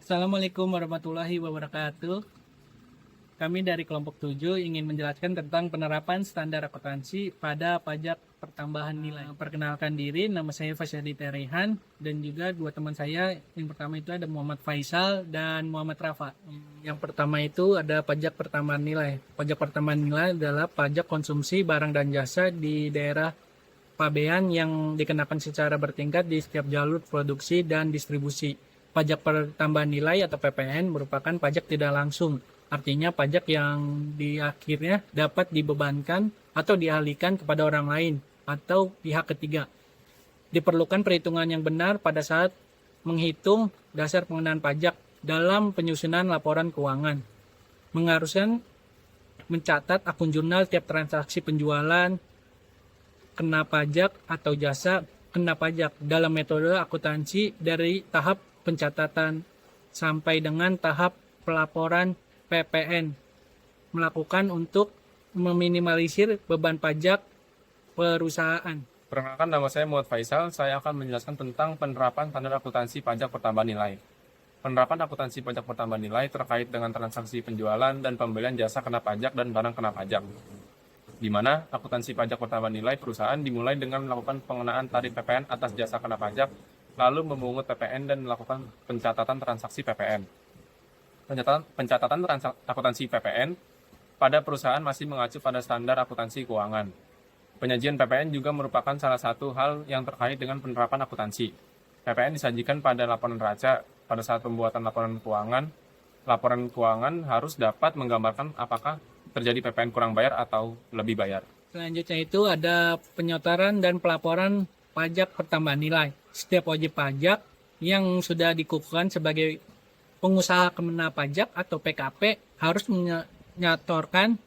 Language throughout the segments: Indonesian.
Assalamualaikum warahmatullahi wabarakatuh. Kami dari kelompok 7 ingin menjelaskan tentang penerapan standar akuntansi pada pajak pertambahan nilai. Perkenalkan diri, nama saya Fasyadi Terehan dan juga dua teman saya. Yang pertama itu ada Muhammad Faisal dan Muhammad Rafa. Yang pertama itu ada pajak pertambahan nilai. Pajak pertambahan nilai adalah pajak konsumsi barang dan jasa di daerah pabean yang dikenakan secara bertingkat di setiap jalur produksi dan distribusi. Pajak pertambahan nilai atau PPN merupakan pajak tidak langsung. Artinya pajak yang di akhirnya dapat dibebankan atau dialihkan kepada orang lain atau pihak ketiga. Diperlukan perhitungan yang benar pada saat menghitung dasar pengenaan pajak dalam penyusunan laporan keuangan. Mengharuskan mencatat akun jurnal tiap transaksi penjualan, kena pajak atau jasa kena pajak dalam metode akuntansi dari tahap pencatatan sampai dengan tahap pelaporan PPN melakukan untuk meminimalisir beban pajak perusahaan. Perkenalkan, nama saya Muhammad Faisal. Saya akan menjelaskan tentang penerapan standar akuntansi pajak pertambahan nilai. Penerapan akuntansi pajak pertambahan nilai terkait dengan transaksi penjualan dan pembelian jasa kena pajak dan barang kena pajak. Di mana akuntansi pajak pertambahan nilai perusahaan dimulai dengan melakukan pengenaan tarif PPN atas jasa kena pajak, lalu memungut PPN dan melakukan pencatatan transaksi PPN. Pencatatan akuntansi PPN pada perusahaan masih mengacu pada standar akuntansi keuangan. Penyajian PPN juga merupakan salah satu hal yang terkait dengan penerapan akuntansi. PPN disajikan pada laporan neraca. Pada saat pembuatan laporan keuangan harus dapat menggambarkan apakah terjadi PPN kurang bayar atau lebih bayar. Selanjutnya itu ada penyotoran dan pelaporan pajak pertambahan nilai. Setiap wajib pajak yang sudah dikukuhkan sebagai pengusaha kena pajak atau PKP harus menyetorkan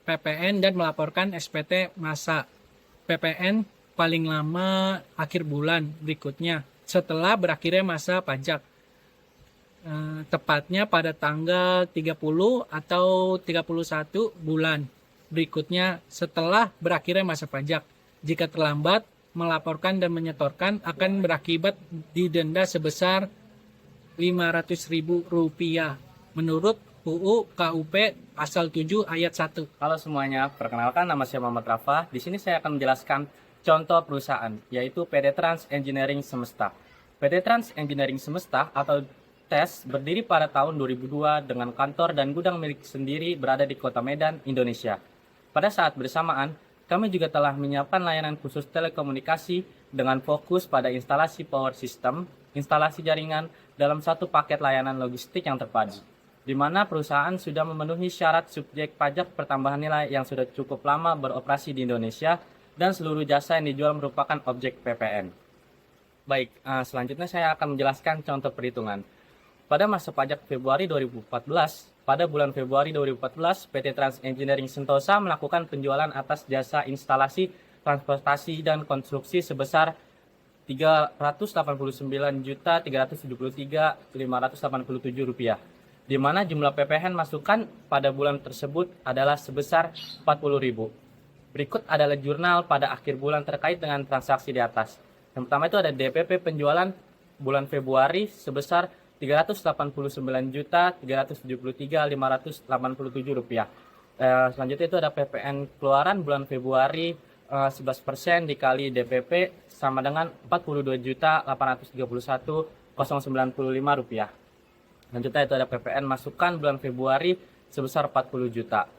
PPN dan melaporkan SPT masa PPN paling lama akhir bulan berikutnya setelah berakhirnya masa pajak, tepatnya pada tanggal 30 atau 31 bulan berikutnya setelah berakhirnya masa pajak. Jika terlambat melaporkan dan menyetorkan akan berakibat didenda sebesar Rp500.000 menurut UU KUP pasal 7 ayat 1. Halo semuanya, perkenalkan nama saya Muhammad Rafa. Di sini saya akan menjelaskan contoh perusahaan, yaitu PT Trans Engineering Semesta. PT Trans Engineering Semesta atau TES berdiri pada tahun 2002 dengan kantor dan gudang milik sendiri berada di Kota Medan, Indonesia. Pada saat bersamaan, kami juga telah menyiapkan layanan khusus telekomunikasi dengan fokus pada instalasi power system, instalasi jaringan dalam satu paket layanan logistik yang terpadu, di mana perusahaan sudah memenuhi syarat subjek pajak pertambahan nilai yang sudah cukup lama beroperasi di Indonesia dan seluruh jasa yang dijual merupakan objek PPN. Baik, selanjutnya saya akan menjelaskan contoh perhitungan. Pada masa pajak Februari 2014, pada bulan Februari 2014, PT Trans Engineering Sentosa melakukan penjualan atas jasa instalasi, transportasi, dan konstruksi sebesar Rp389.373.587, di mana jumlah PPN masukan pada bulan tersebut adalah sebesar Rp40.000. Berikut adalah jurnal pada akhir bulan terkait dengan transaksi di atas. Yang pertama itu ada DPP penjualan bulan Februari sebesar Rp383.587. Selanjutnya itu ada PPN keluaran bulan Februari 11% dikali DPP sama dengan Rp42.831.095. Selanjutnya itu ada PPN masukan bulan Februari sebesar 40 juta.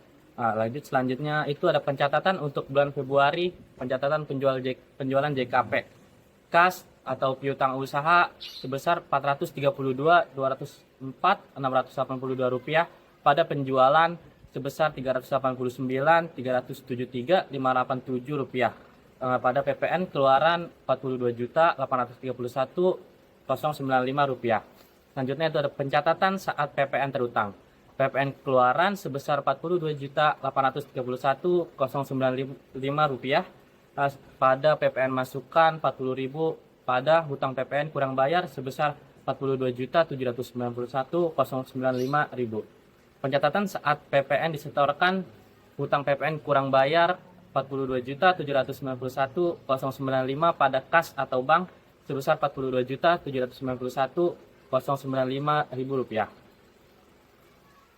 Selanjutnya itu ada pencatatan untuk bulan Februari, pencatatan penjualan JKP. Kas atau piutang usaha sebesar Rp432.204.682 pada penjualan sebesar Rp389.373.587 pada PPN keluaran Rp42.831.095. Selanjutnya itu ada pencatatan saat PPN terutang. PPN keluaran sebesar Rp42.831.095 pada PPN masukan Rp40.000 pada hutang PPN kurang bayar sebesar Rp42.791.095. Pencatatan saat PPN disetorkan hutang PPN kurang bayar Rp42.791.095 pada kas atau bank sebesar Rp42.791.095 Rp095.000.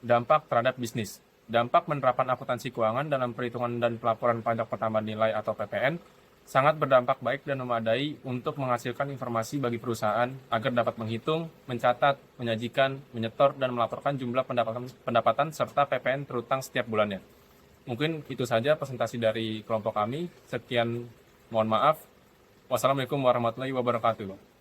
Dampak terhadap bisnis. Dampak penerapan akuntansi keuangan dalam perhitungan dan pelaporan pajak pertambahan nilai atau PPN sangat berdampak baik dan memadai untuk menghasilkan informasi bagi perusahaan agar dapat menghitung, mencatat, menyajikan, menyetor, dan melaporkan jumlah pendapatan serta PPN terutang setiap bulannya. Mungkin itu saja presentasi dari kelompok kami. Sekian, mohon maaf. Wassalamualaikum warahmatullahi wabarakatuh.